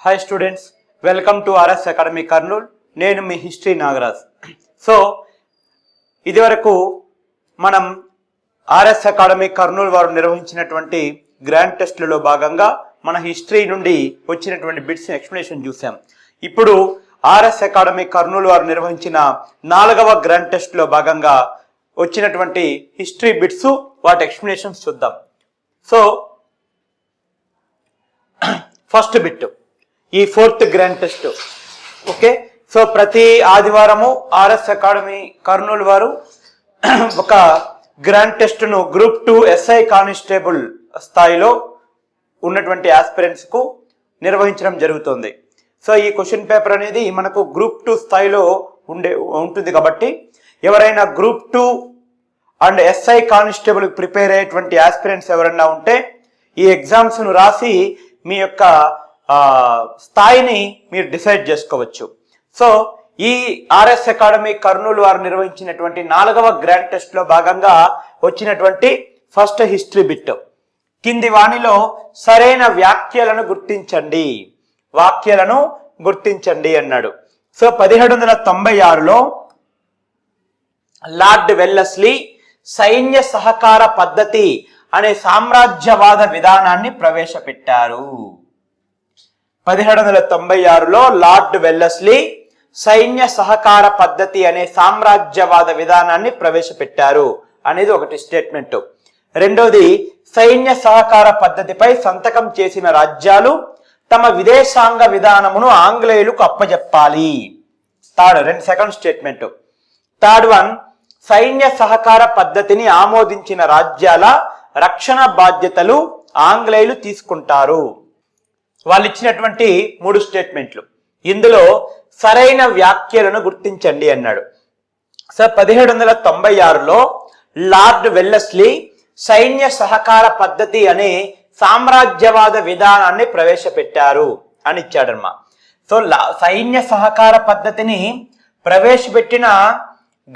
Hi students, welcome to RS academy Kurnool. నేను మీ history Nagaraj. So ఇదివరకు మనం ఆర్ఎస్ అకాడమీ కర్నూల్ వారు నిర్వహించినటువంటి గ్రాండ్ టెస్ట్లలో భాగంగా మన హిస్టరీ నుండి వచ్చినటువంటి బిట్స్ ఎక్స్ప్లెనేషన్ చూసాం. ఇప్పుడు ఆర్ఎస్ అకాడమీ కర్నూల్ వారు నిర్వహించిన 4వ గ్రాండ్ టెస్ట్లో భాగంగా వచ్చినటువంటి హిస్టరీ బిట్స్ వాటి ఎక్స్ప్లెనేషన్స్ చూద్దాం. సో ఫస్ట్ బిట్, ఈ 4th grand test. Okay, so ప్రతి ఆదివారము ఆర్ఎస్ అకాడమీ కర్నూలు వారు ఒక గ్రాండ్ టెస్ట్ను గ్రూప్ 2 ఎస్ఐ కానిస్టేబుల్ స్థాయిలో ఉన్నటువంటి ఆస్పిరెంట్స్ కు నిర్వహించడం జరుగుతుంది. సో ఈ క్వశ్చన్ పేపర్ అనేది మనకు గ్రూప్ 2 స్థాయిలో ఉంటుంది కాబట్టి ఎవరైనా group 2 and SI constable prepare అయ్యేటువంటి ఆస్పిరెంట్స్ ఎవరైనా ఉంటే ఈ ఎగ్జామ్స్ను రాసి మీ యొక్క స్థాయిని మీరు డిసైడ్ చేసుకోవచ్చు. సో ఈ ఆర్ఎస్ అకాడమీ కర్నూలు వారు నిర్వహించినటువంటి 4వ గ్రాండ్ టెస్ట్ లో భాగంగా వచ్చినటువంటి ఫస్ట్ హిస్టరీ బిట్. కింది వాణిలో సరైన వాక్యాలను గుర్తించండి అన్నాడు. సో 1796లో లార్డ్ వెల్లెస్లీ సైన్య సహకార పద్ధతి అనే సామ్రాజ్యవాద విధానాన్ని ప్రవేశపెట్టారు. 1796లో లార్డ్ వెల్లెస్లీ సైన్య సహకార పద్ధతి అనే సామ్రాజ్యవాద విధానాన్ని ప్రవేశపెట్టారు అనేది ఒకటి స్టేట్మెంట్. రెండోది, సైన్య సహకార పద్ధతిపై సంతకం చేసిన రాజ్యాలు తమ విదేశాంగ విధానమును ఆంగ్లేయులకు అప్పజెప్పాలి. Second statement. థర్డ్ వన్, సైన్య సహకార పద్ధతిని ఆమోదించిన రాజ్యాల రక్షణ బాధ్యతలు ఆంగ్లేయులు తీసుకుంటారు. వాళ్ళు ఇచ్చినటువంటి 3 స్టేట్మెంట్లు. ఇందులో సరైన వ్యాఖ్యలను గుర్తించండి అన్నాడు. సో 1796లో లార్డ్ వెల్లెస్లీ సైన్య సహకార పద్ధతి అనే సామ్రాజ్యవాద విధానాన్ని ప్రవేశపెట్టారు అని ఇచ్చాడమ్మా. సో సైన్య సహకార పద్ధతిని ప్రవేశపెట్టిన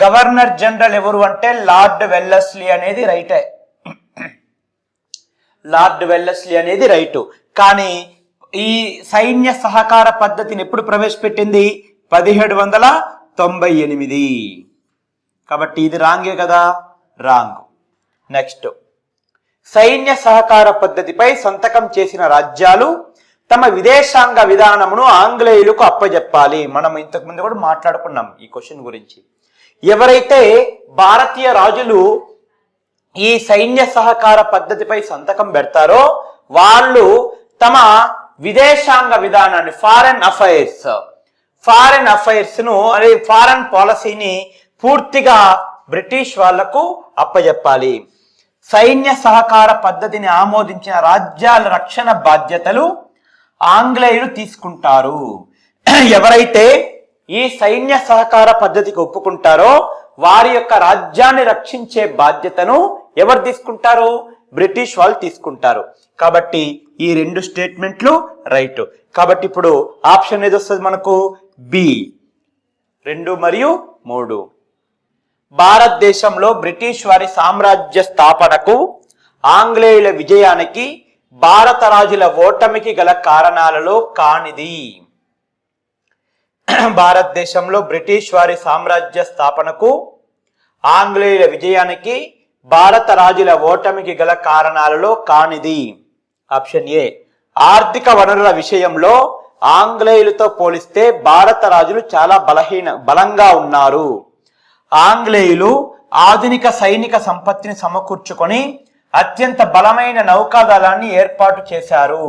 గవర్నర్ జనరల్ ఎవరు అంటే లార్డ్ వెల్లెస్లీ అనేది రైటే. లార్డ్ వెల్లెస్లీ అనేది రైటు. కానీ ఈ సైన్య సహకార పద్ధతిని ఎప్పుడు ప్రవేశపెట్టింది? 1798. కాబట్టి ఇది రాంగే కదా, రాంగ్. నెక్స్ట్, సైన్య సహకార పద్ధతిపై సంతకం చేసిన రాజ్యాలు తమ విదేశాంగ విధానమును ఆంగ్లేయులకు అప్పజెప్పాలి. మనం ఇంతకు ముందు కూడా మాట్లాడుకున్నాం ఈ క్వశ్చన్ గురించి. ఎవరైతే భారతీయ రాజులు ఈ సైన్య సహకార పద్ధతిపై సంతకం పెడతారో వాళ్ళు తమ విదేశాంగ విధానాన్ని ఫారెన్ అఫైర్స్ ను అదే ఫారెన్ పాలసీని పూర్తిగా బ్రిటిష్ వాళ్లకు అప్పజెప్పాలి. సైన్య సహకార పద్ధతిని ఆమోదించిన రాజ్యాల రక్షణ బాధ్యతలు ఆంగ్లేయులు తీసుకుంటారు. ఎవరైతే ఈ సైన్య సహకార పద్ధతికి ఒప్పుకుంటారో వారి యొక్క రాజ్యాన్ని రక్షించే బాధ్యతను ఎవరు తీసుకుంటారు? బ్రిటిష్ వాళ్ళు తీసుకుంటారు. కాబట్టి ఈ 2 స్టేట్మెంట్లు రైట్. కాబట్టి ఇప్పుడు ఆప్షన్ ఏది వస్తుంది మనకు? బి, 2 మరియు 3. భారతదేశంలో బ్రిటిష్ వారి సామ్రాజ్య స్థాపనకు ఆంగ్లేయుల విజయానికి భారత రాజుల ఓటమికి గల కారణాలలో కానిది. భారతదేశంలో బ్రిటిష్ వారి సామ్రాజ్య స్థాపనకు ఆంగ్లేయుల విజయానికి భారత రాజుల ఓటమికి గల కారణాలలో కానిది. ఆప్షన్ ఏ, ఆర్థిక వనరుల విషయంలో ఆంగ్లేయులతో పోలిస్తే భారత రాజులు చాలా బలంగా ఉన్నారు. ఆంగ్లేయులు ఆధునిక సైనిక సంపత్తిని సమకూర్చుకొని అత్యంత బలమైన నౌకాదళాన్ని ఏర్పాటు చేశారు.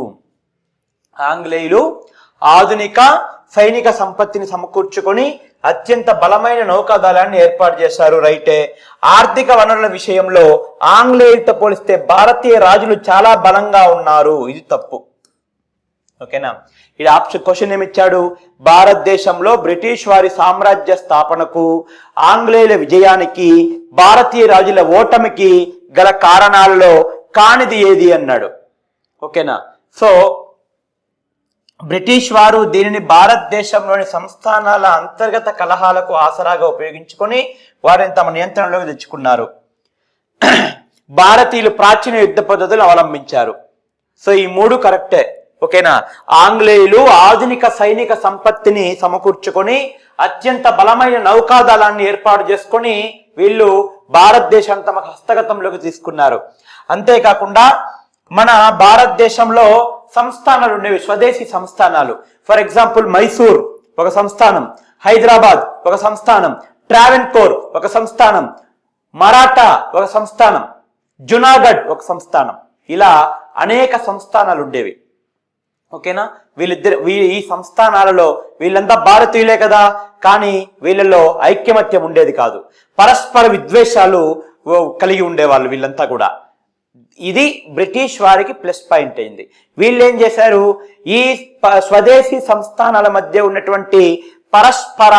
ఆంగ్లేయులు ఆధునిక సైనిక సంపత్తిని సమకూర్చుకొని అత్యంత బలమైన నౌకాదళాన్ని ఏర్పాటు చేశారు, రైటే. ఆర్థిక వనరుల విషయంలో ఆంగ్లేయులతో పోలిస్తే భారతీయ రాజులు చాలా బలంగా ఉన్నారు, ఇది తప్పు. ఓకేనా? ఇది ఆప్షన్ క్వశ్చన్ ఏమిచ్చాడు? భారతదేశంలో బ్రిటిష్ వారి సామ్రాజ్య స్థాపనకు ఆంగ్లేయుల విజయానికి భారతీయ రాజుల ఓటమికి గల కారణాలలో కానిది ఏది అన్నాడు. ఓకేనా? సో బ్రిటిష్ వారు దీనిని భారతదేశంలోని సంస్థానాల అంతర్గత కలహాలకు ఆసరాగా ఉపయోగించుకొని వారిని తమ నియంత్రణలోకి తెచ్చుకున్నారు. భారతీయులు ప్రాచీన యుద్ధ పద్ధతులు అవలంబించారు. సో ఈ 3 కరెక్టే. ఓకేనా. ఆంగ్లేయులు ఆధునిక సైనిక సంపత్తిని సమకూర్చుకొని అత్యంత బలమైన నౌకాదళాన్ని ఏర్పాటు చేసుకొని వీళ్ళు భారతదేశాన్ని తమ హస్తగతంలోకి తీసుకున్నారు. అంతేకాకుండా మన భారతదేశంలో సంస్థానాలు ఉండేవి, స్వదేశీ సంస్థానాలు. ఫర్ ఎగ్జాంపుల్ మైసూర్ ఒక సంస్థానం, హైదరాబాద్ ఒక సంస్థానం, ట్రావెన్కోర్ ఒక సంస్థానం, మరాఠా ఒక సంస్థానం, జునాగఢ్ ఒక సంస్థానం, ఇలా అనేక సంస్థానాలు ఉండేవి. ఓకేనా. ఈ సంస్థానాలలో వీళ్ళంతా భారతీయులే కదా, కానీ వీళ్ళలో ఐక్యమత్యం ఉండేది కాదు, పరస్పర విద్వేషాలు కలిగి ఉండేవాళ్ళు వీళ్ళంతా కూడా. ఇది బ్రిటిష్ వారికి ప్లస్ పాయింట్ అయింది. వీళ్ళు ఏం చేశారు, ఈ స్వదేశీ సంస్థానాల మధ్య ఉన్నటువంటి పరస్పర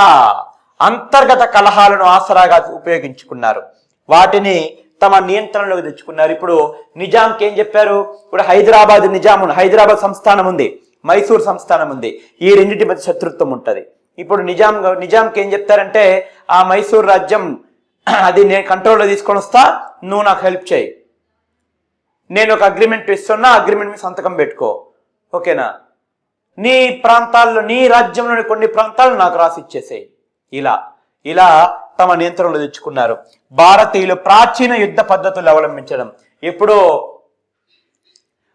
అంతర్గత కలహాలను ఆసరాగా ఉపయోగించుకున్నారు, వాటిని తమ నియంత్రణలోకి తెచ్చుకున్నారు. ఇప్పుడు నిజాంకి ఏం చెప్పారు, ఇప్పుడు హైదరాబాద్ సంస్థానం ఉంది, మైసూర్ సంస్థానం ఉంది, ఈ రెండింటి మధ్య శత్రుత్వం ఉంటది. ఇప్పుడు నిజాంకి ఏం చెప్తారంటే, ఆ మైసూర్ రాజ్యం అది నేను కంట్రోల్లో తీసుకొని వస్తా, నువ్వు నాకు హెల్ప్ చేయి, నేను ఒక అగ్రిమెంట్ ఇస్తున్నా, అగ్రిమెంట్ మీద సంతకం పెట్టుకో, ఓకేనా, నీ ప్రాంతాల్లో నీ రాజ్యంలోని కొన్ని ప్రాంతాలు నాకు రాసి ఇచ్చేసేయి. ఇలా తమ నియంత్రణలో తెచ్చుకున్నారు. భారతీయులు ప్రాచీన యుద్ధ పద్ధతులు అవలంబించడం, ఇప్పుడు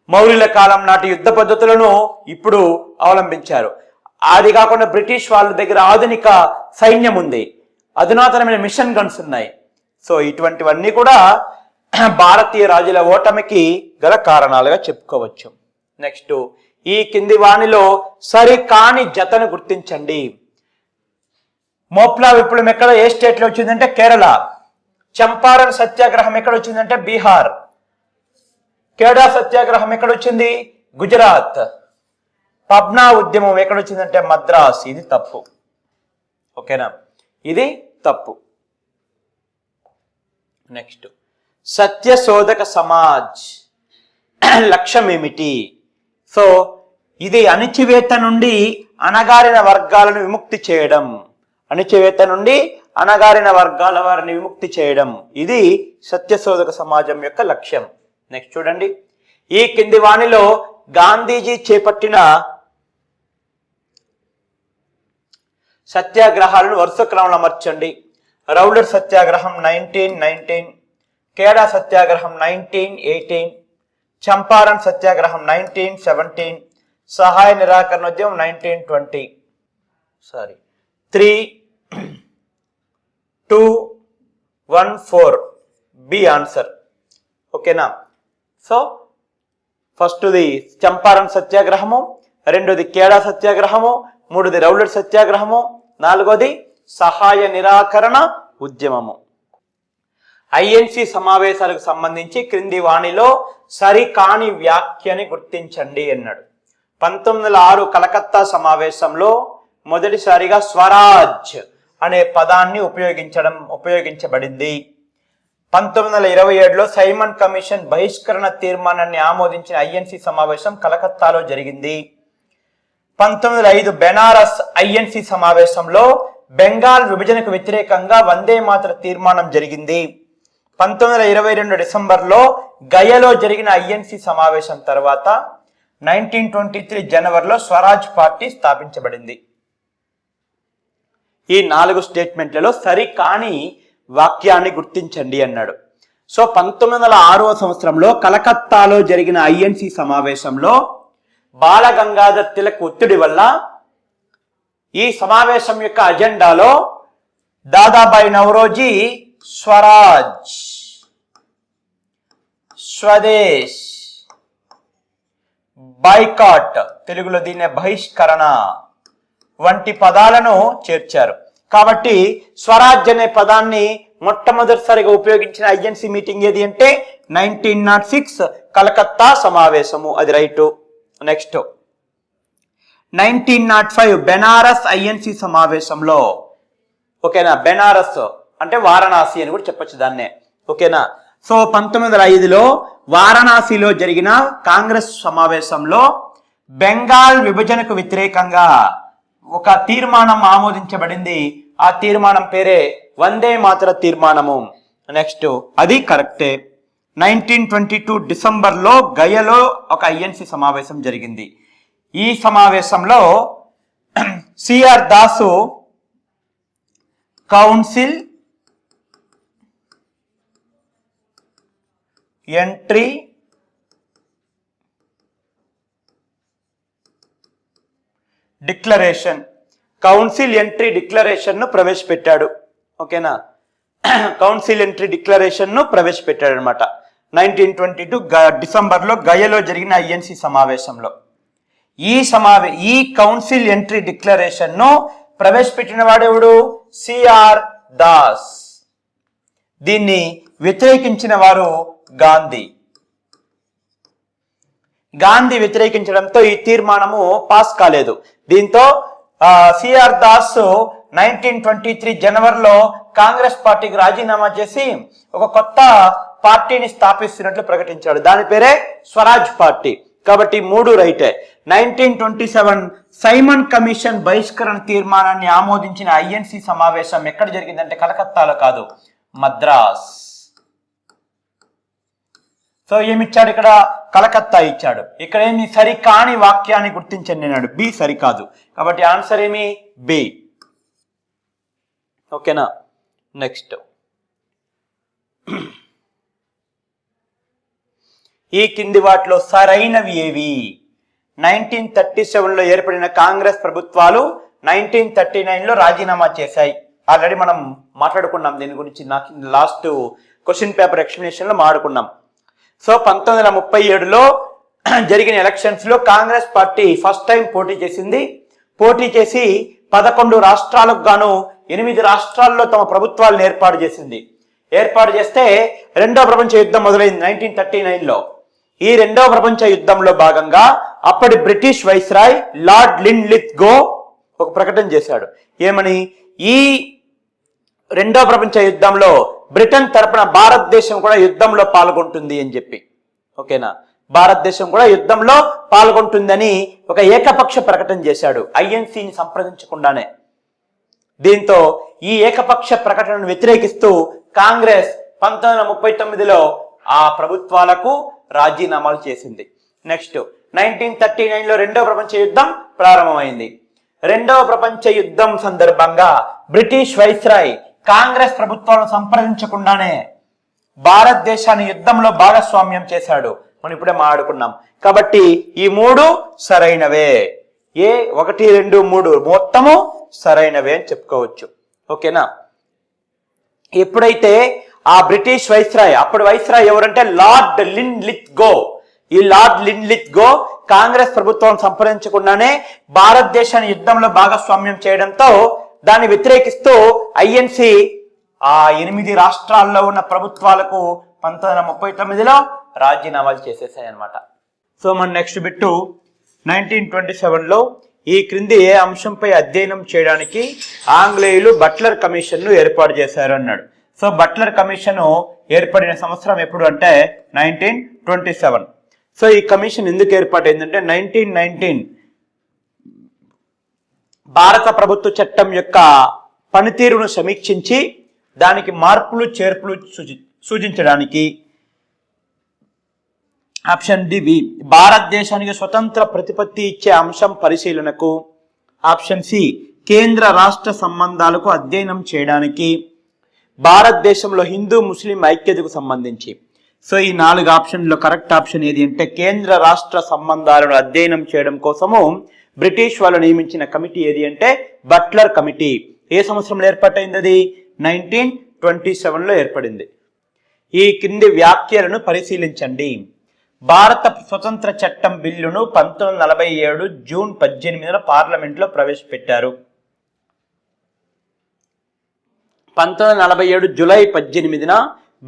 మౌర్యుల కాలం నాటి యుద్ధ పద్ధతులను ఇప్పుడు అవలంబించారు. అది కాకుండా బ్రిటిష్ వాళ్ళ దగ్గర ఆధునిక సైన్యం ఉంది, అధునాతనమైన మిషన్ గన్స్ ఉన్నాయి. సో ఇటువంటివన్నీ కూడా భారతీయ రాజుల ఓటమికి గల కారణాలుగా చెప్పుకోవచ్చు. నెక్స్ట్, ఈ కింది వాణిలో సరికాని జతను గుర్తించండి. మోప్లా విప్లవం ఎక్కడ, ఏ స్టేట్ లో వచ్చిందంటే కేరళ. చంపారన్ సత్యాగ్రహం ఎక్కడ వచ్చిందంటే బీహార్. కేడా సత్యాగ్రహం ఎక్కడ వచ్చింది, గుజరాత్. పబ్నా ఉద్యమం ఎక్కడ వచ్చిందంటే మద్రాస్. ఇది తప్పు, ఓకేనా, ఇది తప్పు. నెక్స్ట్, సత్యశోధక సమాజ్ లక్ష్యం ఏమిటి? సో ఇది అణచివేత నుండి అణగారిన వర్గాలను విముక్తి చేయడం, అణచివేత నుండి అణగారిన వర్గాల వారిని విముక్తి చేయడం, ఇది సత్యశోధక సమాజం యొక్క లక్ష్యం. నెక్స్ట్ చూడండి, ఈ కింది వాణిలో గాంధీజీ చేపట్టిన సత్యాగ్రహాలను వరుస క్రమంలో అమర్చండి. రౌలట్ సత్యాగ్రహం 1919, కేడా సత్యాగ్రహం 1918, చంపారన్ సత్యాగ్రహం 1917, సహాయ నిరాకరణోద్యమం 1920. 3, 2, 1, 4 బి ఆన్సర్, ఓకేనా. సో ఫస్ట్ది చంపారన్ సత్యాగ్రహము, రెండోది కేడా సత్యాగ్రహము, మూడోది రౌలట్ సత్యాగ్రహము, నాలుగోది సహాయ నిరాకరణ ఉద్యమము. ఐఎన్సి సమావేశాలకు సంబంధించి క్రింది వాణిలో సరికాని వ్యాఖ్యని గుర్తించండి అన్నాడు. 1906 కలకత్తా సమావేశంలో మొదటిసారిగా స్వరాజ్ అనే పదాన్ని ఉపయోగించబడింది. 1927లో సైమన్ కమిషన్ బహిష్కరణ తీర్మానాన్ని ఆమోదించిన ఐఎన్సి సమావేశం కలకత్తాలో జరిగింది. 1905 బెనారస్ ఐఎన్సి సమావేశంలో బెంగాల్ విభజనకు వ్యతిరేకంగా వందే మాతర తీర్మానం జరిగింది. 1922 డిసెంబర్లో గయలో జరిగిన ఐఎన్సి సమావేశం తర్వాత 1923 జనవరిలో స్వరాజ్ పార్టీ స్థాపించబడింది. ఈ 4 స్టేట్మెంట్లలో సరికాని వాక్యాన్ని గుర్తించండి అన్నాడు. సో 1906వ సంవత్సరంలో కలకత్తాలో జరిగిన ఐఎన్సి సమావేశంలో బాలగంగాధర్ తిలక్ ఒత్తిడి వల్ల ఈ సమావేశం యొక్క అజెండాలో దాదాబాయి నౌరోజీ స్వరాజ్, స్వదేశ్, బాయ్కాట్, తెలుగులో దీన్నే బహిష్కరణ వంటి పదాలను చేర్చారు. కాబట్టి స్వరాజ్ అనే పదాన్ని మొట్టమొదటిసారిగా ఉపయోగించిన ఐఎన్సి మీటింగ్ ఏది అంటే 1906 కలకత్తా సమావేశము, అది రైటు. నెక్స్ట్ 1905 బెనారస్ ఐఎన్సి సమావేశంలో, ఓకేనా, బెనారస్ అంటే వారణాసి అని కూడా చెప్పొచ్చు దాన్నే, ఓకేనా. సో 1905లో వారణాసిలో జరిగిన కాంగ్రెస్ సమావేశంలో బెంగాల్ విభజనకు వ్యతిరేకంగా ఒక తీర్మానం ఆమోదించబడింది. ఆ తీర్మానం పేరే వందే మాతర తీర్మానము. నెక్స్ట్ అది కరెక్టే. 1922 డిసెంబర్లో గయలో ఒక ఐఎన్సి సమావేశం జరిగింది. ఈ సమావేశంలో CR Dasu council entry declaration ను ప్రవేశపెట్టాడు. ఓకేనా, కౌన్సిల్ ఎంట్రీ డిక్లరేషన్ ను ప్రవేశపెట్టాడు అనమాట 1922 డిసెంబర్లో గయలో జరిగిన ఐఎన్సి సమావేశంలో. ఈ కౌన్సిల్ ఎంట్రీ డిక్లరేషన్ ను ప్రవేశపెట్టిన వాడెవడు? సిఆర్ దాస్. దీన్ని వ్యతిరేకించిన వారు గాంధీ వ్యతిరేకించడంతో ఈ తీర్మానము పాస్ కాలేదు. దీంతో సిఆర్ దాస్ 1923 జనవరిలో కాంగ్రెస్ పార్టీకి రాజీనామా చేసి ఒక కొత్త పార్టీని స్థాపిస్తున్నట్లు ప్రకటించాడు. దాని పేరే స్వరాజ్ పార్టీ. కాబట్టి 3 రైటే. 1927 సైమన్ కమిషన్ బహిష్కరణ తీర్మానాన్ని ఆమోదించిన ఐఎన్సి సమావేశం ఎక్కడ జరిగిందంటే కలకత్తాలో కాదు, మద్రాస్. సో ఏమిచ్చాడు ఇక్కడ? కలకత్తా ఇచ్చాడు. ఇక్కడ ఏమి సరికాని వాక్యాన్ని గుర్తించండి అన్నాడు. బి సరికాదు. కాబట్టి ఆన్సర్ ఏమి? బి. ఓకేనా, నెక్స్ట్. ఈ కింది వాటిలో సరైనవి ఏవి? 1937లో ఏర్పడిన కాంగ్రెస్ ప్రభుత్వాలు 1939లో రాజీనామా చేశాయి. ఆల్రెడీ మనం మాట్లాడుకున్నాం దీని గురించి. నాకు లాస్ట్ క్వశ్చన్ పేపర్ ఎక్స్ప్లెనేషన్ లో మాట్లాడుకున్నాం. సో 1937లో జరిగిన ఎలక్షన్స్ లో కాంగ్రెస్ పార్టీ ఫస్ట్ టైం పోటీ చేసింది. పోటీ చేసి 11 రాష్ట్రాలకు గాను 8 రాష్ట్రాల్లో తమ ప్రభుత్వాలను ఏర్పాటు చేసింది. ఏర్పాటు చేస్తే రెండో ప్రపంచ యుద్ధం మొదలైంది 1939లో. ఈ రెండవ ప్రపంచ యుద్ధంలో భాగంగా అప్పటి బ్రిటిష్ వైస్రాయ్ లార్డ్ లిన్లిత్గో ఒక ప్రకటన చేశాడు. ఏమని? ఈ రెండవ ప్రపంచ యుద్ధంలో బ్రిటన్ తరపున భారతదేశం కూడా యుద్ధంలో పాల్గొంటుంది అని చెప్పి. ఓకేనా, భారతదేశం కూడా యుద్ధంలో పాల్గొంటుందని ఒక ఏకపక్ష ప్రకటన చేశాడు ఐఎన్సిని సంప్రదించకుండానే. దీంతో ఈ ఏకపక్ష ప్రకటనను వ్యతిరేకిస్తూ కాంగ్రెస్ 1939లో ఆ ప్రభుత్వాలకు రాజీనామాలు చేసింది. నెక్స్ట్ 1939లో రెండవ ప్రపంచ యుద్ధం ప్రారంభమైంది. రెండవ ప్రపంచ యుద్ధం సందర్భంగా బ్రిటిష్ వైస్రాయ్ కాంగ్రెస్ ప్రభుత్వాలను సంప్రదించకుండానే భారతదేశాన్ని యుద్ధంలో భాగస్వామ్యం చేశాడు. మనం ఇప్పుడే మాట్లాడుకున్నాం. కాబట్టి ఈ 3 సరైనవే. 1, 2, 3 మొత్తము సరైనవే అని చెప్పుకోవచ్చు. ఓకేనా, ఎప్పుడైతే ఆ బ్రిటిష్ వైస్రాయ్, అప్పుడు వైస్రాయ్ ఎవరంటే లార్డ్ లిన్లిత్గో. ఈ లార్డ్ లిన్లిత్గో కాంగ్రెస్ ప్రభుత్వం సంప్రదించకుండానే భారతదేశాన్ని యుద్ధంలో భాగస్వామ్యం చేయడంతో దాన్ని వ్యతిరేకిస్తూ ఐఎన్సి ఆ 8 రాష్ట్రాల్లో ఉన్న ప్రభుత్వాలకు 1939లో రాజీనామాలు చేసేసాయి అన్నమాట. సో మన నెక్స్ట్ బిట్టు 1927లో ఈ క్రింది ఏ అంశంపై అధ్యయనం చేయడానికి ఆంగ్లేయులు బట్లర్ కమిషన్ ను ఏర్పాటు చేశారు అన్నాడు. సో బట్లర్ కమిషన్ ఏర్పడిన సంవత్సరం ఎప్పుడు అంటే 1927. సో ఈ కమిషన్ ఎందుకు ఏర్పాటైందంటే 1919 భారత ప్రభుత్వ చట్టం యొక్క పనితీరును సమీక్షించి దానికి మార్పులు చేర్పులు సూచించడానికి. ఆప్షన్ డి భారతదేశానికి స్వతంత్ర ప్రతిపత్తి ఇచ్చే అంశం పరిశీలనకు. ఆప్షన్ సి కేంద్ర రాష్ట్ర సంబంధాలకు అధ్యయనం చేయడానికి. భారతదేశంలో హిందూ ముస్లిం ఐక్యతకు సంబంధించి. సో ఈ 4 ఆప్షన్లో కరెక్ట్ ఆప్షన్ ఏది అంటే కేంద్ర రాష్ట్ర సంబంధాలను అధ్యయనం చేయడం కోసము బ్రిటిష్ వాళ్ళు నియమించిన కమిటీ ఏది అంటే బట్లర్ కమిటీ. ఏ సంవత్సరంలో ఏర్పాటైంది? అది 1927లో ఏర్పడింది. ఈ కింది వ్యాఖ్యలను పరిశీలించండి. భారత స్వతంత్ర చట్టం బిల్లును 1947 జూన్ 18న పార్లమెంట్లో ప్రవేశపెట్టారు. 1947 జూలై 18న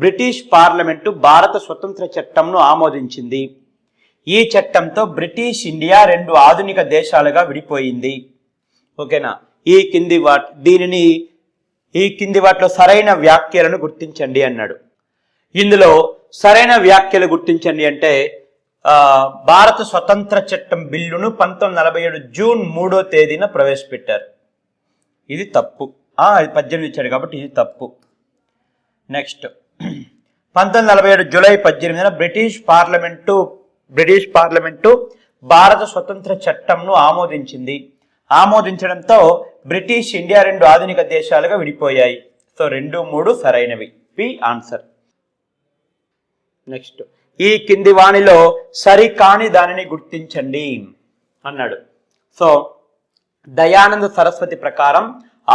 బ్రిటిష్ పార్లమెంటు భారత స్వతంత్ర చట్టంను ఆమోదించింది. ఈ చట్టంతో బ్రిటిష్ ఇండియా 2 ఆధునిక దేశాలుగా విడిపోయింది. ఓకేనా, ఈ కింది వాటిలో సరైన వ్యాఖ్యలను గుర్తించండి అన్నాడు. ఇందులో సరైన వ్యాఖ్యలు గుర్తించండి అంటే భారత స్వతంత్ర చట్టం బిల్లును 1947 జూన్ 3వ తేదీన ప్రవేశపెట్టారు. ఇది తప్పు. 18 ఇచ్చాడు కాబట్టి ఇది తప్పు. నెక్స్ట్ 1947 జూలై 18న బ్రిటిష్ పార్లమెంటు భారత స్వతంత్ర చట్టంను ఆమోదించడంతో బ్రిటిష్ ఇండియా 2 ఆధునిక దేశాలుగా విడిపోయాయి. సో 2, 3 సరైనవి. P answer. నెక్స్ట్, ఈ కింది వాణిలో సరికాని దానిని గుర్తించండి అన్నాడు. సో దయానంద సరస్వతి ప్రకారం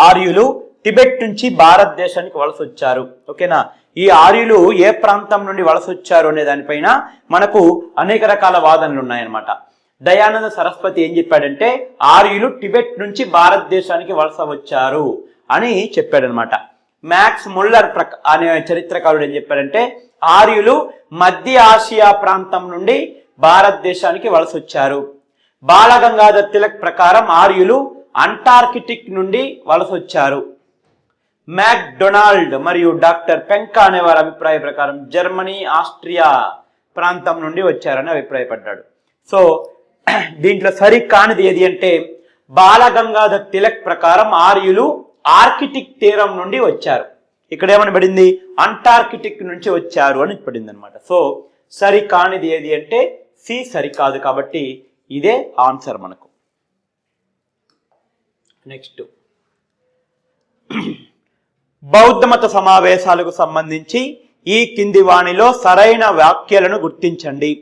ఆర్యులు టిబెట్ నుంచి భారతదేశానికి వలస వచ్చారు. ఓకేనా, ఈ ఆర్యులు ఏ ప్రాంతం నుండి వలస వచ్చారు అనే దానిపైన మనకు అనేక రకాల వాదనలు ఉన్నాయన్నమాట. దయానంద సరస్వతి ఏం చెప్పాడంటే ఆర్యులు టిబెట్ నుంచి భారతదేశానికి వలస వచ్చారు అని చెప్పాడనమాట. మ్యాక్స్ ముల్లర్ అనే చరిత్రకారుడు ఏం చెప్పాడంటే ఆర్యులు మధ్య ఆసియా ప్రాంతం నుండి భారతదేశానికి వలస వచ్చారు. బాలగంగాధర్ తిలక్ ప్రకారం ఆర్యులు అంటార్కిటిక్ నుండి వలస వచ్చారు. మ్యాక్ డొనాల్డ్ మరియు డాక్టర్ పెంకా అనేవారి అభిప్రాయ ప్రకారం జర్మనీ, ఆస్ట్రియా ప్రాంతం నుండి వచ్చారని అభిప్రాయపడ్డాడు. సో దీంట్లో సరికానిది ఏది అంటే బాలగంగాధర్ తిలక్ ప్రకారం ఆర్యులు ఆర్కిటిక్ తీరం నుండి వచ్చారు. ఇక్కడ ఏమని పడింది, అంటార్కిటిక్ నుంచి వచ్చారు అని పడింది అనమాట. సో సరికానిది ఏది అంటే సి సరికాదు, కాబట్టి ఇదే ఆన్సర్ మనకు. నెక్స్ట్, బౌద్ధ మత సమావేశాలకు సంబంధించి ఈ కింది వాణిలో సరైన వ్యాఖ్యలను గుర్తించండి.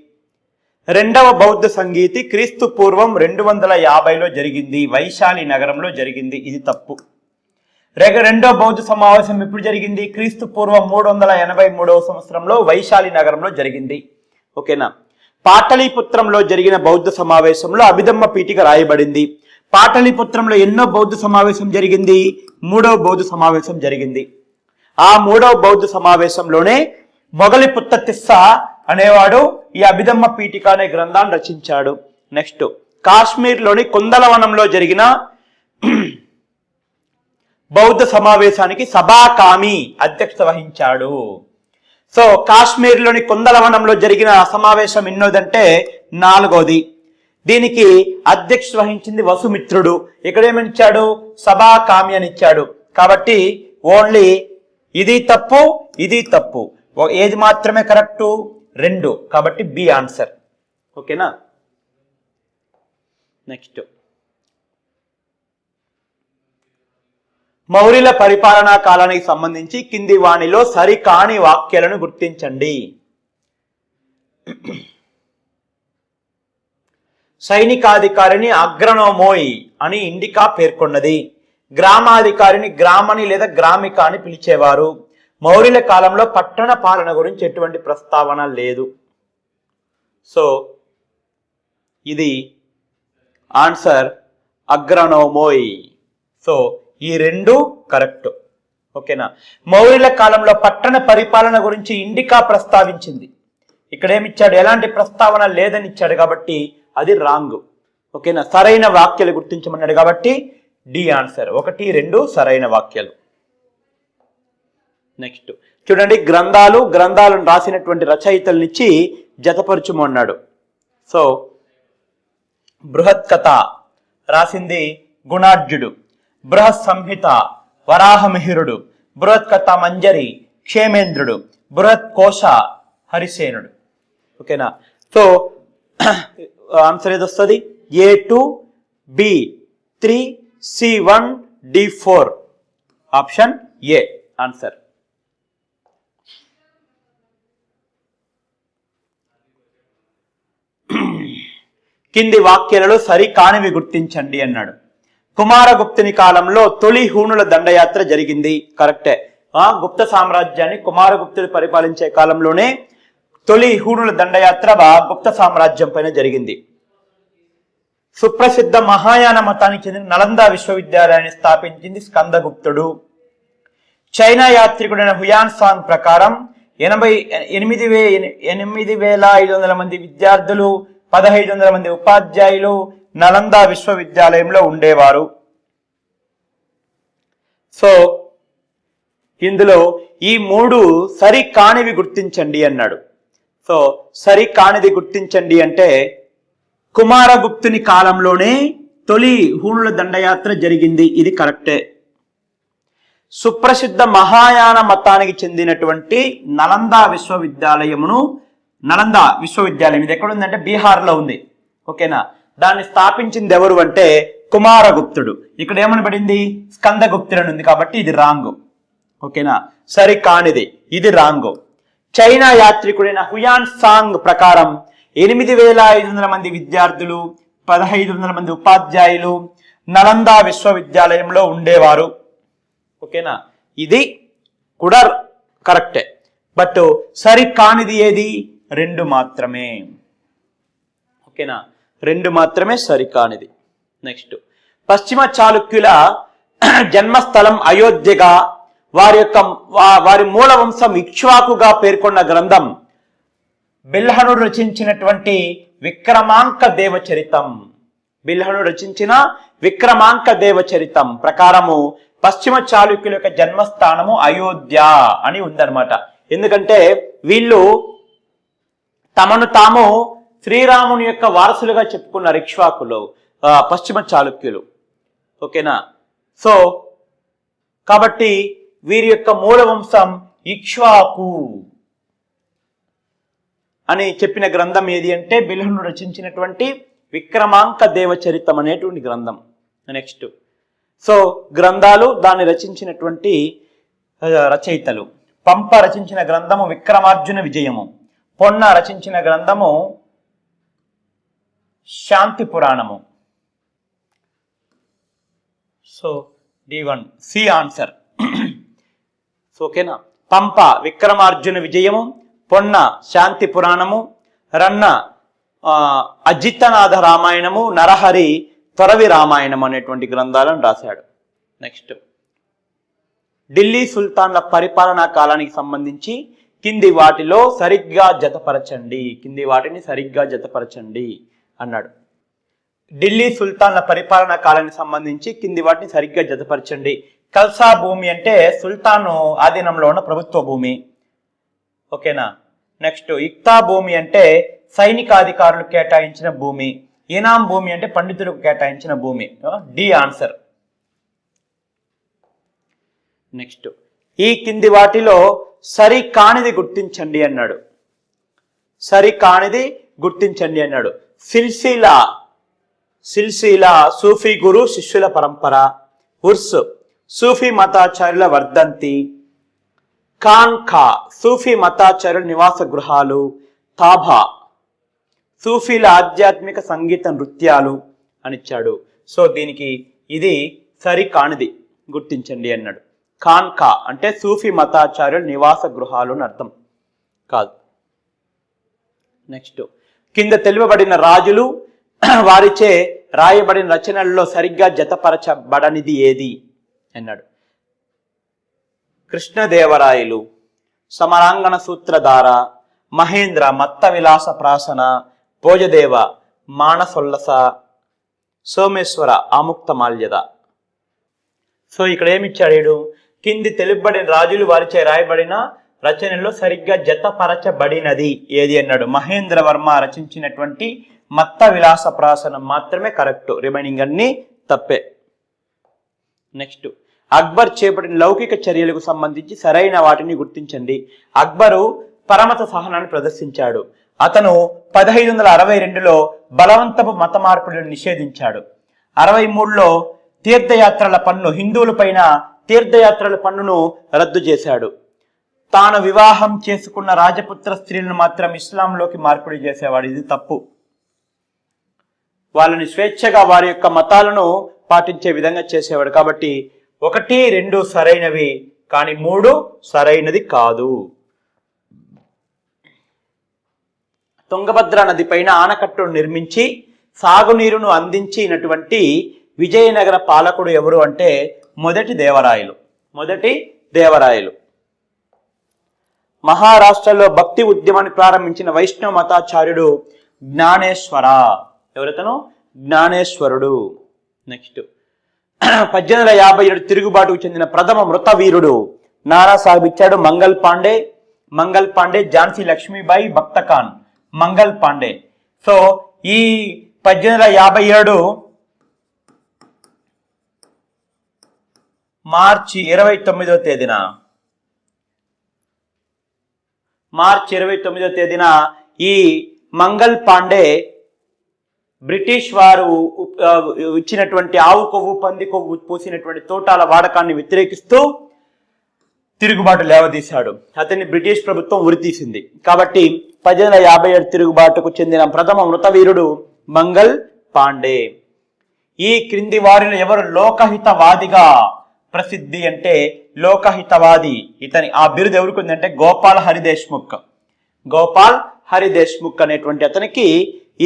2వ బౌద్ధ సంగీతి క్రీస్తు పూర్వం 250లో జరిగింది, వైశాలి నగరంలో జరిగింది. ఇది తప్పు. 2వ బౌద్ధ సమావేశం ఎప్పుడు జరిగింది? క్రీస్తు పూర్వం 383వ సంవత్సరంలో వైశాలి నగరంలో జరిగింది. ఓకేనా. పాటలీపుత్రంలో జరిగిన బౌద్ధ సమావేశంలో అభిధమ్మ పీఠిక రాయబడింది. పాటలీపుత్రంలో ఎన్నో బౌద్ధ సమావేశం జరిగింది? 3వ బౌద్ధ సమావేశం జరిగింది. ఆ 3వ బౌద్ధ సమావేశంలోనే మొగలిపుత్త తిస్స అనేవాడు ఈ అభిధమ్మ పీఠిక అనే గ్రంథాన్ని రచించాడు. నెక్స్ట్, కాశ్మీర్లోని కుందలవనంలో జరిగిన బౌద్ధ సమావేశానికి సభాకామి అధ్యక్షత వహించాడు. సో కాశ్మీర్లోని కుందలవనంలో జరిగిన సమావేశం ఎన్నోదంటే 4వది. దీనికి అధ్యక్షత వహించింది వసుమిత్రుడు. ఇక్కడ ఏమనిచ్చాడు? సభాకామి అని ఇచ్చాడు. కాబట్టి ఓన్లీ ఇది తప్పు, ఇది తప్పు. ఏది మాత్రమే కరెక్టు? 2. కాబట్టి బి ఆన్సర్. ఓకేనా. నెక్స్ట్, మౌర్యుల పరిపాలనా కాలానికి సంబంధించి కింది వాణిలో సరికాని వాక్యాలను గుర్తించండి. సైనికాధికారిని అగ్రనోమోయ్ అని ఇండికా పేర్కొన్నది. గ్రామాధికారిని గ్రామని లేదా గ్రామిక అని పిలిచేవారు. మౌర్యుల కాలంలో పట్టణ పాలన గురించి ఎటువంటి ప్రస్తావన లేదు. సో ఇది ఆన్సర్ అగ్రనోమోయ్. సో ఈ 2 కరెక్ట్. ఓకేనా. మౌర్యుల కాలంలో పట్టణ పరిపాలన గురించి ఇండికా ప్రస్తావించింది. ఇక్కడ ఏమిచ్చాడు? ఎలాంటి ప్రస్తావన లేదని ఇచ్చాడు, కాబట్టి అది రాంగ్. ఓకేనా. సరైన వాక్యాలు గుర్తించమన్నాడు కాబట్టి డి ఆన్సర్. 1, 2 సరైన వాక్యాలు. నెక్స్ట్ చూడండి, గ్రంథాలను రాసినటువంటి రచయితలనిచ్చి జతపరచుము అన్నాడు. సో బృహత్ కథ రాసింది గుణాఢ్యుడు, బృహత్ సంహిత వరాహమిహిరుడు, బృహత్ కథ మంజరి క్షేమేంద్రుడు, బృహత్ కోశ హరిసేనుడు. ఓకేనా. సో ఆన్సర్ ఏది వస్తుంది? A2, B3, C1, D4. Option A answer. కింది వాక్యాలలో సరికానివి గుర్తించండి అన్నాడు. కుమారగుప్తుని కాలంలో తొలి హూణుల దండయాత్ర జరిగింది. కరెక్టే. గుప్త సామ్రాజ్యాన్ని కుమారగుప్తుడు పరిపాలించే కాలంలోనే తొలి హూణుల దండయాత్ర గుప్త సామ్రాజ్యం పైన జరిగింది. సుప్రసిద్ధ మహాయాన మతానికి చెందిన నలంద విశ్వవిద్యాలయాన్ని స్థాపించింది స్కందగుప్తుడు. చైనా యాత్రికుడైన హుయాన్ సాంగ్ ప్రకారం 8,500 మంది విద్యార్థులు, 1,500 మంది ఉపాధ్యాయులు నలంద విశ్వవిద్యాలయంలో ఉండేవారు. సో ఇందులో ఈ 3 సరికానివి గుర్తించండి అన్నాడు. సో సరికానిది గుర్తించండి అంటే కుమారగుప్తుని కాలంలోనే తొలి హూణుల దండయాత్ర జరిగింది. ఇది కరెక్టే. సుప్రసిద్ధ మహాయాన మతానికి చెందినటువంటి నలంద విశ్వవిద్యాలయం ఇది ఎక్కడ ఉందంటే బీహార్లో ఉంది. ఓకేనా. దాన్ని స్థాపించింది ఎవరు అంటే కుమారగుప్తుడు. ఇక్కడ ఏమని పడింది, స్కందగుప్తుడు అని ఉంది కాబట్టి ఇది రాంగ్. ఓకేనా, సరి కానిది, ఇది రాంగ్. చైనా యాత్రికుడైన హుయాన్ సాంగ్ ప్రకారం 8500 మంది విద్యార్థులు, 1500 మంది ఉపాధ్యాయులు నలందా విశ్వవిద్యాలయంలో ఉండేవారు. ఓకేనా, ఇది కూడా కరెక్టే. బట్ సరి కానిది ఏది, 2 మాత్రమే. ఓకేనా, 2 మాత్రమే సరి కానిది. నెక్స్ట్, పశ్చిమ చాళుక్యుల జన్మస్థలం అయోధ్యగా, వారి మూల వంశం ఇక్ష్వాకుగా పేర్కొన్న గ్రంథం బిల్హణుడు రచించినటువంటి విక్రమాంక దేవచరితం. బిల్హణుడు రచించిన విక్రమాంక దేవచరితం ప్రకారము పశ్చిమ చాళుక్యుల యొక్క జన్మస్థానము అయోధ్య అని ఉందన్నమాట. ఎందుకంటే వీళ్ళు తమను తాము శ్రీరాముని యొక్క వారసులుగా చెప్పుకున్నారు ఇక్ష్వాకులు, పశ్చిమ చాళుక్యులు. ఓకేనా, సో కాబట్టి వీరి యొక్క మూల వంశం ఇక్ష్వాకు అని చెప్పిన గ్రంథం ఏది అంటే బిల్హణుడు రచించినటువంటి విక్రమాంక దేవచరితం అనేటువంటి గ్రంథం. నెక్స్ట్, సో గ్రంథాలు, దాన్ని రచించినటువంటి రచయితలు. పంప రచించిన గ్రంథము విక్రమార్జున విజయము, పొన్న రచించిన గ్రంథము శాంతి పురాణము. So D1 C answer. ఓకేనా, పంప విక్రమార్జున విజయము, పొన్న శాంతి పురాణము, రన్న అజితనాథ రామాయణము, నరహరి తొరవి రామాయణం అనేటువంటి గ్రంథాలను రాశాడు. నెక్స్ట్, ఢిల్లీ సుల్తాన్ల పరిపాలనా కాలానికి సంబంధించి కింది వాటిని సరిగ్గా జతపరచండి అన్నాడు. ఢిల్లీ సుల్తాన్ల పరిపాలనా కాలానికి సంబంధించి కింది వాటిని సరిగ్గా జతపరచండి. కల్సా భూమి అంటే సుల్తాను ఆధీనంలో ఉన్న ప్రభుత్వ భూమి. ఓకేనా. నెక్స్ట్, ఇక్తా భూమి అంటే సైనికాధికారులు కేటాయించిన భూమి. ఇనాం భూమి అంటే పండితులకు కేటాయించిన భూమి. D answer. నెక్స్ట్, ఈ కింది వాటిలో సరి కానిది గుర్తించండి అన్నాడు. సిల్సిలా సూఫీ గురు శిష్యుల పరంపర. ఉర్స్ సూఫీ మతాచార్యుల వర్ధంతి. ఖాన్ఖా సూఫీ మతాచార్యుల నివాస గృహాలు. తాభా సూఫీల ఆధ్యాత్మిక సంగీత నృత్యాలు అనిచ్చాడు. సో దీనికి ఇది సరి కానిది గుర్తించండి అన్నాడు. ఖాన్ఖా అంటే సూఫీ మతాచార్యుల నివాస గృహాలు అని అర్థం కాదు. నెక్స్ట్, కింద తెలుపబడిన రాజులు వారిచే రాయబడిన రచనల్లో సరిగ్గా జతపరచబడనిది ఏది అన్నాడు. కృష్ణదేవరాయలు, సమరాంగణ సూత్రధార, మహేంద్ర మత్త విలాస ప్రాసన, భోజదేవ మానసోల్లస, సోమేశ్వర ఆముక్త మాల్యద. సో ఇక్కడ ఏమిచ్చాడు, కింది తెలుపబడిన రాజులు వారిచే రాయబడిన రచనల్లో సరిగ్గా జతపరచబడినది ఏది అన్నాడు. మహేంద్రవర్మ రచించినటువంటి మత్త విలాస ప్రాసనం మాత్రమే కరెక్ట్, రిమైనింగ్ అన్ని తప్పే. నెక్స్ట్, అక్బర్ చేపట్టిన లౌకిక చర్యలకు సంబంధించి సరైన వాటిని గుర్తించండి. అక్బరు పరమత సహనాన్ని ప్రదర్శించాడు. అతను 1562లో బలవంతపు మత మార్పులను నిషేధించాడు. 63లో తీర్థయాత్రల పన్ను, హిందువులపైన తీర్థయాత్రల పన్నును రద్దు చేశాడు. తాను వివాహం చేసుకున్న రాజపుత్ర స్త్రీలను మాత్రం ఇస్లాంలోకి మార్పిడి చేసేవాడు. ఇది తప్పు. వాళ్ళని స్వేచ్ఛగా వారి యొక్క మతాలను పాటించే విధంగా చేసేవాడు. కాబట్టి 1, 2 సరైనవి, కానీ 3 సరైనది కాదు. తుంగభద్ర నది పైన ఆనకట్టును నిర్మించి సాగునీరును అందించినటువంటి విజయనగర పాలకుడు ఎవరు అంటే మొదటి దేవరాయలు. మహారాష్ట్రలో భక్తి ఉద్యమాన్ని ప్రారంభించిన వైష్ణవ మతాచార్యుడు జ్ఞానేశ్వర. ఎవరితను? జ్ఞానేశ్వరుడు. నెక్స్ట్, 1857 తిరుగుబాటుకు చెందిన ప్రథమ మృతవీరుడు నానాసాహెబ్ ఇచ్చాడు. మంగల్ పాండే, ఝాన్సీ లక్ష్మీబాయి, భక్తఖాన్, మంగల్ పాండే. సో ఈ 1857 మార్చి 29వ తేదీన ఈ మంగల్ పాండే బ్రిటిష్ వారు ఇచ్చినటువంటి ఆవు కొవ్వు పంది కొవ్వు పూసినటువంటి తోటాల వాడకాన్ని వ్యతిరేకిస్తూ తిరుగుబాటు లేవదీశాడు. అతన్ని బ్రిటిష్ ప్రభుత్వం ఉరితీసింది. కాబట్టి 1857 తిరుగుబాటుకు చెందిన ప్రథమ మృతవీరుడు మంగల్ పాండే. ఈ క్రింది వారిలో ఎవరు లోకహితవాదిగా ప్రసిద్ధి అంటే లోకహితవాది, ఇతని ఆ బిరుదు ఎవరికి ఉందంటే గోపాల్ హరిదేశ్ముఖ్. గోపాల్ హరిదేశ్ముఖ్ అనేటువంటి అతనికి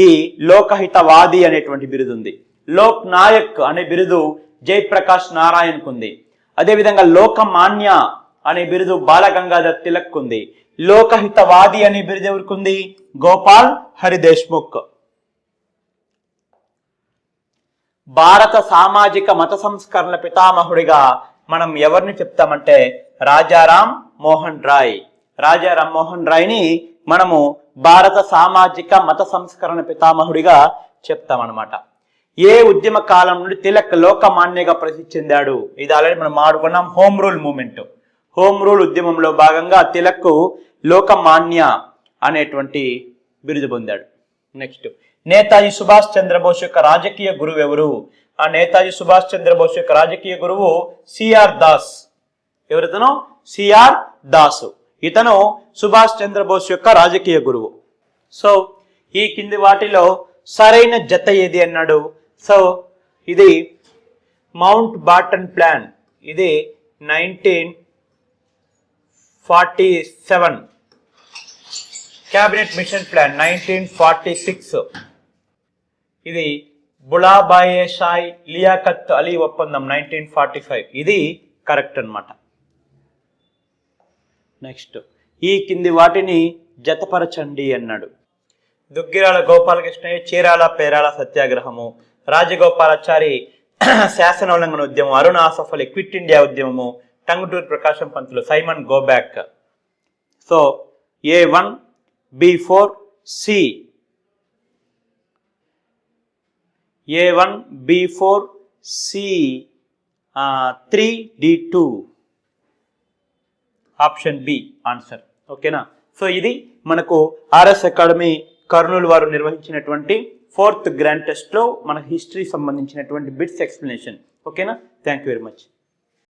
ఈ లోకహితవాది అనేటువంటి బిరుదు ఉంది. లోక్ నాయక్ అనే బిరుదు జయప్రకాష్ నారాయణ్ ఉంది. అదేవిధంగా లోకమాన్య అనే బిరుదు బాలగంగాధర్ తిలక్ ఉంది. లోకహితవాది అనే బిరుదు ఎవరికి ఉంది? గోపాల్ హరిదేశ్ముఖ్. భారత సామాజిక మత సంస్కరణ పితామహుడిగా మనం ఎవరిని చెప్తామంటే రాజారాం మోహన్ రాయ్. రాజారాం మోహన్ రాయ్ని మనము భారత సామాజిక మత సంస్కరణ పితామహుడిగా చెప్తామన్నమాట. ఏ ఉద్యమ కాలం నుండి తిలక్ లోకమాన్యగా ప్రసిద్ధి చెందాడు? ఇది ఆల్రెడీ మనం ఆడుకున్నాం. Home rule movement. Home rule ఉద్యమంలో భాగంగా తిలక్ లోకమాన్య అనేటువంటి బిరుదు పొందాడు. నెక్స్ట్, నేతాజీ సుభాష్ చంద్రబోస్ యొక్క రాజకీయ గురువు ఎవరు? ఆ నేతాజీ సుభాష్ చంద్రబోస్ యొక్క రాజకీయ గురువు సిఆర్ దాస్. ఎవరితను? సిఆర్ దాసు. ఇతను సుభాష్ చంద్రబోస్ యొక్క రాజకీయ గురువు. సో ఈ కింది వాటిలో సరైన జత ఏది అన్నాడు. సో ఇది మౌంట్ బాటన్ ప్లాన్. ఇది 1947. Cabinet mission plan 1946. ఇది బులాబాయే షాయ్ లియాఖత్ అలీ ఒప్పందం 1945. ఇది కరెక్ట్ అన్నమాట. నెక్స్ట్, ఈ కింది వాటిని జతపరచండి అన్నాడు. దుగ్గిరాల గోపాలకృష్ణయ్య చీరాల పేరాల సత్యాగ్రహము, రాజగోపాలాచారి శాసనోల్లంఘన ఉద్యమం, అరుణ్ ఆసఫ్ అలీ క్విట్ ఇండియా ఉద్యమము, Tanguturi Prakasam Pantulu Simon go back. So A1 B4 C. A1 B4 C 3 D2. Option B answer. ఓకేనా? సో ఇది మనకు ఆర్ఎస్ అకాడమీ కర్నూలు వారు నిర్వహించినటువంటి 4th గ్రాండ్ టెస్ట్ లో మన హిస్టరీ సంబంధించినటువంటి బిట్స్ ఎక్స్ప్లెనేషన్. ఓకేనా? Thank you very much.